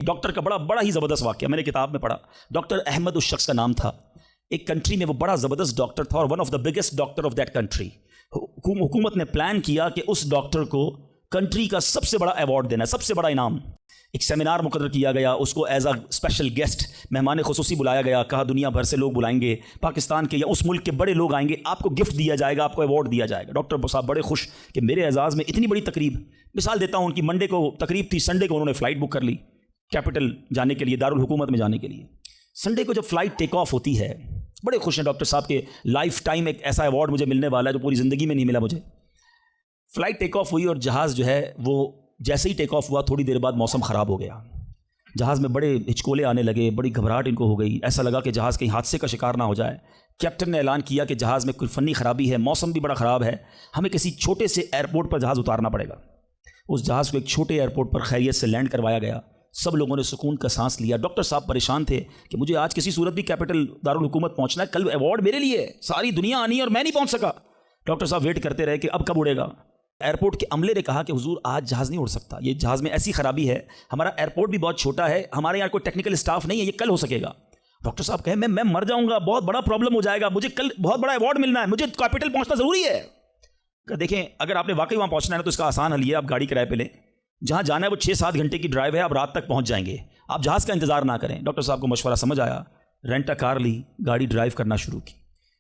Doctor का बड़ा ही ज़बरदस्त वाक़या मैंने किताब में पढ़ा। डॉक्टर अहमद उस शख्स का नाम था। एक कंट्री में वो बड़ा ज़बरदस्त डॉक्टर था और one of the biggest doctor of that country. हुकूमत ने प्लान किया कि उस डॉक्टर को कंट्री का सबसे बड़ा अवार्ड देना है, सबसे बड़ा इनाम। एक सेमिनार मुकर्रर किया गया, उसको एज अ स्पेशल गेस्ट मेहमान खुसूसी बुलाया गया। कहा दुनिया भर से लोग बुलाएंगे, पाकिस्तान के या उस मुल्क के बड़े लोग आएंगे, आपको गिफ्ट दिया जाएगा, आपको अवार्ड दिया जाएगा। डॉक्टर साहब बड़े खुश कि मेरे एजाज़ में इतनी बड़ी तकरीब। मिसाल देता हूँ, उनकी मंडे को तकरीब थी, संडे को उन्होंने फ़्लाइट बुक कर ली कैपिटल जाने के लिए, दारुल हुकूमत में जाने के लिए। संडे को जब फ़्लाइट टेक ऑफ होती है, बड़े खुश हैं डॉक्टर साहब के लाइफ टाइम एक ऐसा अवार्ड मुझे मिलने वाला है जो पूरी ज़िंदगी में नहीं मिला मुझे। फ़्लाइट टेक ऑफ हुई और जहाज़ जो है वो जैसे ही टेक ऑफ हुआ थोड़ी देर बाद मौसम ख़राब हो गया। जहाज़ में बड़े हिचकोले आने लगे, बड़ी घबराहट इनको हो गई। ऐसा लगा कि जहाज़ कहीं हादसे का शिकार ना हो जाए। कैप्टन ने ऐलान किया कि जहाज़ में कोई फ़नी ख़राबी है, मौसम भी बड़ा ख़राब है, हमें किसी छोटे से एयरपोर्ट पर जहाज़ उतारना पड़ेगा। उस जहाज़ को एक छोटे एयरपोर्ट पर खैरियत से लैंड करवाया गया। सब लोगों ने सुकून का सांस लिया। डॉक्टर साहब परेशान थे कि मुझे आज किसी सूरत भी कैपिटल दारुल हुकूमत पहुंचना है, कल अवार्ड मेरे लिए, सारी दुनिया आनी है और मैं नहीं पहुंच सका। डॉक्टर साहब वेट करते रहे कि अब कब उड़ेगा। एयरपोर्ट के अमले ने कहा कि हुजूर आज जहाज़ नहीं उड़ सकता, ये जहाज़ में ऐसी ख़राबी है, हमारा एयरपोर्ट भी बहुत छोटा है, हमारे यहाँ कोई टेक्निकल स्टाफ नहीं है, ये कल हो सकेगा। डॉक्टर साहब कहे मैं मर जाऊँगा, बहुत बड़ा प्रॉब्लम हो जाएगा, मुझे कल बहुत बड़ा अवार्ड मिलना है, मुझे कैपिटल पहुँचना ज़रूरी है। देखें अगर आपने वाकई वहाँ पहुँचना है तो इसका आसान हल है, आप गाड़ी किराए पे लें, जहाँ जाना है वो 6-7 घंटे की ड्राइव है, आप रात तक पहुँच जाएंगे, आप जहाज़ का इंतज़ार ना करें। डॉक्टर साहब को मशवरा समझ आया, रेंट अ कार ली, गाड़ी ड्राइव करना शुरू की।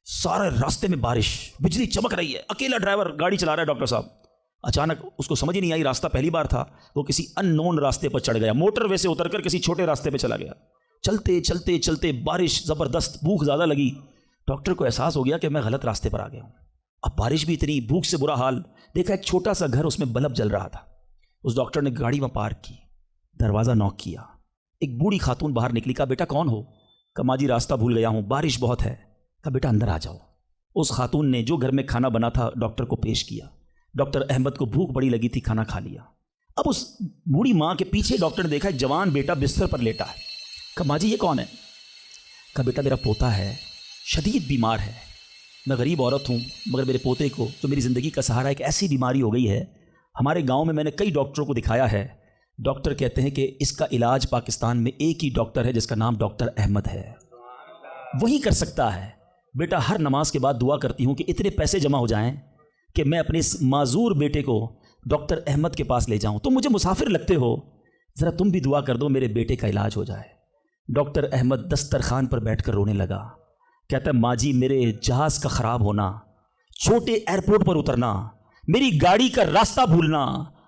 सारे रास्ते में बारिश, बिजली चमक रही है, अकेला ड्राइवर गाड़ी चला रहा है। डॉक्टर साहब अचानक उसको समझ ही नहीं आई, रास्ता पहली बार था, वो किसी अननोन रास्ते पर चढ़ गया, मोटरवे से उतरकर किसी छोटे रास्ते पे चला गया। चलते चलते चलते बारिश ज़बरदस्त, भूख ज़्यादा लगी। डॉक्टर को एहसास हो गया कि मैं गलत रास्ते पर आ गया हूँ। अब बारिश भी इतनी, भूख से बुरा हाल। देखा एक छोटा सा घर, उसमें बल्ब जल रहा था। उस डॉक्टर ने गाड़ी वहाँ पार्क की, दरवाज़ा नॉक किया। एक बूढ़ी खातून बाहर निकली। कहा बेटा कौन हो? कहा माँ जी रास्ता भूल गया हूँ, बारिश बहुत है। कहा बेटा अंदर आ जाओ। उस खातून ने जो घर में खाना बना था डॉक्टर को पेश किया। डॉक्टर अहमद को भूख बड़ी लगी थी, खाना खा लिया। अब उस बूढ़ी माँ के पीछे डॉक्टर ने देखा एक जवान बेटा बिस्तर पर लेटा है। कहा माँ जी ये कौन है? कहा बेटा मेरा पोता है, शदीद बीमार है, मैं गरीब औरत हूँ, मगर मेरे पोते को जो मेरी ज़िंदगी का सहारा, एक ऐसी बीमारी हो गई है, हमारे गाँव में मैंने कई डॉक्टरों को दिखाया है, डॉक्टर कहते हैं कि इसका इलाज पाकिस्तान में एक ही डॉक्टर है जिसका नाम डॉक्टर अहमद है, वही कर सकता है। बेटा हर नमाज के बाद दुआ करती हूँ कि इतने पैसे जमा हो जाएं कि मैं अपने इस माजूर बेटे को डॉक्टर अहमद के पास ले जाऊं। तुम मुझे मुसाफिर लगते हो, ज़रा तुम भी दुआ कर दो मेरे बेटे का इलाज हो जाए। डॉक्टर अहमद दस्तरखान पर बैठकर रोने लगा। कहता है माँ जी मेरे जहाज़ का ख़राब होना, छोटे एयरपोर्ट पर उतरना, मेरी गाड़ी का रास्ता भूलना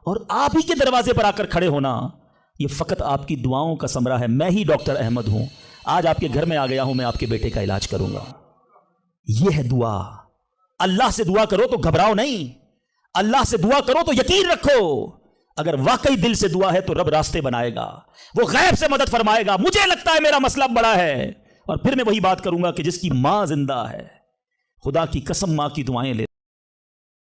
और आप ही के दरवाजे पर आकर खड़े होना, ये फ़कत आपकी दुआओं का समरा है। मैं ही डॉक्टर अहमद हूँ, आज आपके घर में आ गया हूँ, मैं आपके बेटे का इलाज करूँगा। ये है दुआ। अल्लाह से दुआ करो तो घबराओ नहीं, अल्लाह से दुआ करो तो यकीन रखो, अगर वाकई दिल से दुआ है तो रब रास्ते बनाएगा, वो गैब से मदद फरमाएगा। मुझे लगता है मेरा मसला बड़ा है, और फिर मैं वही बात करूंगा कि जिसकी माँ जिंदा है, खुदा की कसम माँ की दुआएं ले।